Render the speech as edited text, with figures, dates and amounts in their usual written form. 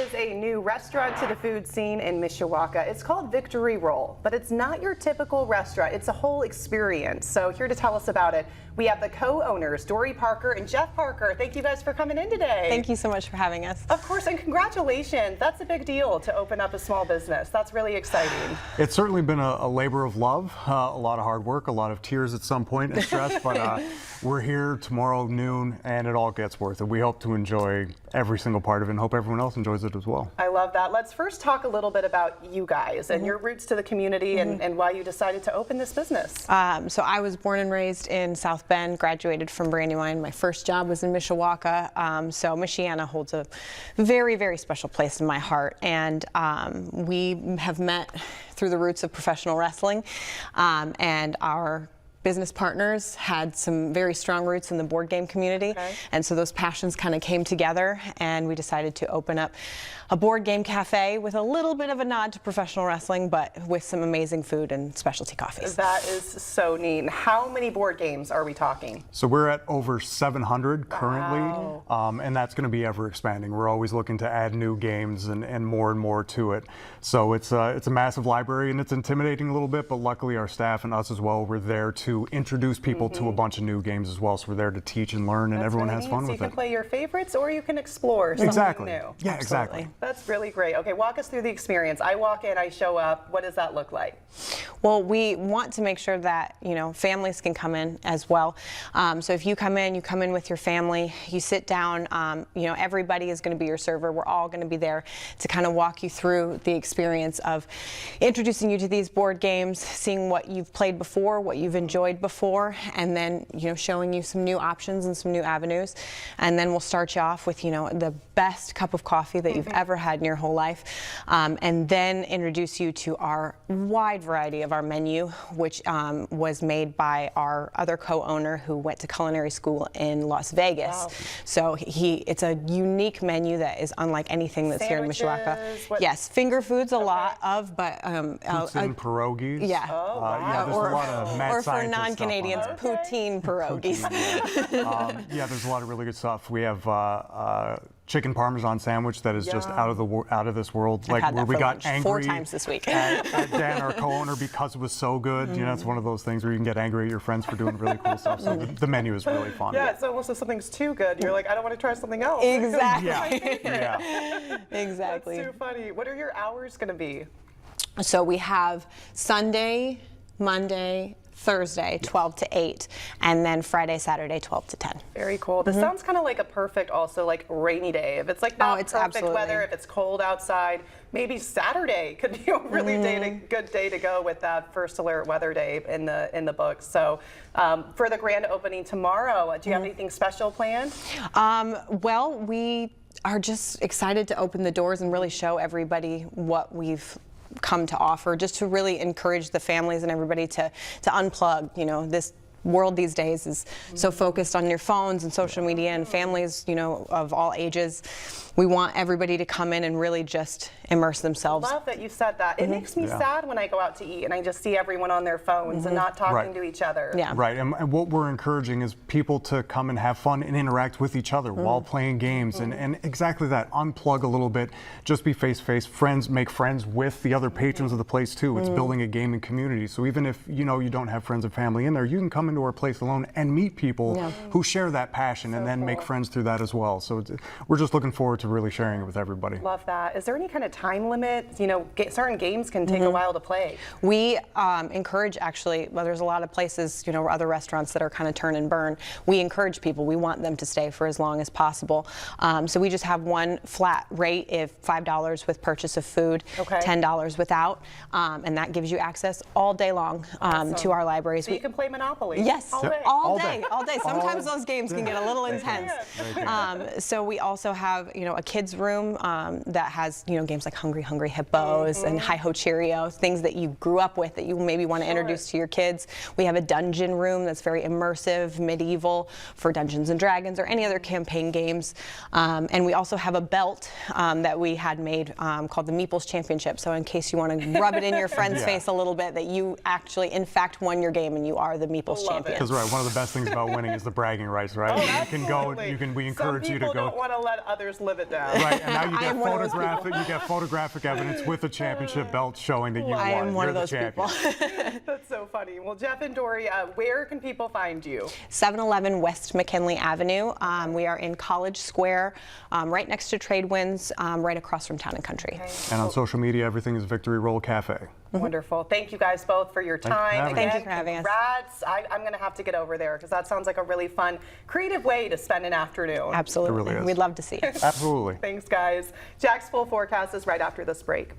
is a new restaurant to the food scene in Mishawaka. It's called Victory Roll, but it's not your typical restaurant. It's a whole experience. So here to tell us about it, we have the co-owners, Dory Parker and Jeff Parker. Thank you guys for coming in today. Thank you so much for having us. Of course, and congratulations. That's a big deal to open up a small business. That's really exciting. It's certainly been a labor of love, a lot of hard work, a lot of tears at some point and stress, but we're here tomorrow noon and it all gets worth it. We hope to enjoy every single part of it and hope everyone else enjoys it as well. I love that. Let's first talk a little bit about you guys and your roots to the community and why you decided to open this business. So I was born and raised in South Bend, graduated from Brandywine. My first job was in Mishawaka, so Michiana holds a very, very special place in my heart. And we have met through the roots of professional wrestling, and our business partners had some very strong roots in the board game community, and so those passions kind of came together, and we decided to open up a board game cafe with a little bit of a nod to professional wrestling, but with some amazing food and specialty coffees. That is so neat. How many board games are we talking? So we're at over 700 currently, and that's going to be ever expanding. We're always looking to add new games and more to it. So it's a massive library, and it's intimidating a little bit, but luckily our staff and us as well, we're there to introduce people to a bunch of new games as well. So we're there to teach and learn, and everyone has fun with it. So you can play your favorites, or you can explore something new. Yeah, exactly. That's really great. Okay, walk us through the experience. I walk in, I show up. What does that look like? Well, we want to make sure that, families can come in as well. So if you come in with your family, you sit down, everybody is going to be your server. We're all going to be there to kind of walk you through the experience of introducing you to these board games, seeing what you've played before, what you've enjoyed before, and then, showing you some new options and some new avenues. And then we'll start you off with, the best cup of coffee that you've ever had in your whole life, and then introduce you to our wide variety of our menu, which was made by our other co-owner who went to culinary school in Las Vegas. Wow. So it's a unique menu that is unlike anything that's here in Mishawaka. Yes, finger foods a lot of, but poutine pierogies. Yeah. Oh, wow. Yeah, there's a lot of mad or for scientist non-Canadians, stuff poutine pierogies. yeah, there's a lot of really good stuff. We have chicken parmesan sandwich that is just out of this world. I've had that we for got lunch angry 4 times this week. at Dan, our co-owner, because it was so good. It's one of those things where you can get angry at your friends for doing really cool stuff. So the menu is really fun. Yeah, it's almost if something's too good, you're like, I don't want to try something else. Exactly. That's Exactly. too funny. What are your hours going to be? So we have Sunday, Monday, Thursday, 12 to 8, and then Friday, Saturday, 12 to 10. Very cool. This sounds kind of like a perfect, also like rainy day. If it's like not perfect weather, if it's cold outside, maybe Saturday could be a really good day to go with that first alert weather day in the books. So for the grand opening tomorrow, do you have anything special planned? Well, we are just excited to open the doors and really show everybody what we've come to offer, just to really encourage the families and everybody to unplug. This world these days is so focused on your phones and social media, and families, of all ages. We want everybody to come in and really just immerse themselves. I love that you said that. It makes me sad when I go out to eat and I just see everyone on their phones and not talking to each other. Yeah. Right, and what we're encouraging is people to come and have fun and interact with each other while playing games, and exactly that, unplug a little bit, just be face-to-face, make friends with the other patrons of the place too. It's building a gaming community, so even if you don't have friends and family in there, you can come into our place alone and meet people who share that passion and then make friends through that as well. So we're just looking forward to really sharing it with everybody. Love that. Is there any kind of time limit? Certain games can take a while to play. We encourage, actually, well, there's a lot of places, other restaurants that are kind of turn and burn. We encourage people. We want them to stay for as long as possible. So we just have one flat rate if $5 with purchase of food, $10 without, and that gives you access all day long to our libraries. So you can play Monopoly. Yes, all day. all day. Sometimes those games can get a little intense. So we also have, a kids room that has, games like Hungry Hippos and Hi-Ho Cheerios, things that you grew up with that you maybe want to introduce to your kids. We have a dungeon room that's very immersive, medieval, for Dungeons and Dragons or any other campaign games. And we also have a belt that we had made called the Meeples Championship. So in case you want to rub it in your friend's face a little bit, that you actually, in fact, won your game and you are the Meeples champion. Because one of the best things about winning is the bragging rights, right? Oh, you can go, absolutely. we encourage you to go. Some people don't want to let others live it down. Right, and now you get photographic evidence with a championship belt showing that you won. I am one of those champion. people. That's so funny. Well, Jeff and Dory, where can people find you? 711 West McKinley Avenue. We are in College Square, right next to Tradewinds, right across from Town and Country. Okay. And on social media, everything is Victory Roll Cafe. Wonderful. Thank you guys both for your time. Thank you for having us. Congrats. I'm going to have to get over there because that sounds like a really fun, creative way to spend an afternoon. Absolutely. It really is. We'd love to see you. Absolutely. Thanks, guys. Jack's full forecast is right after this break.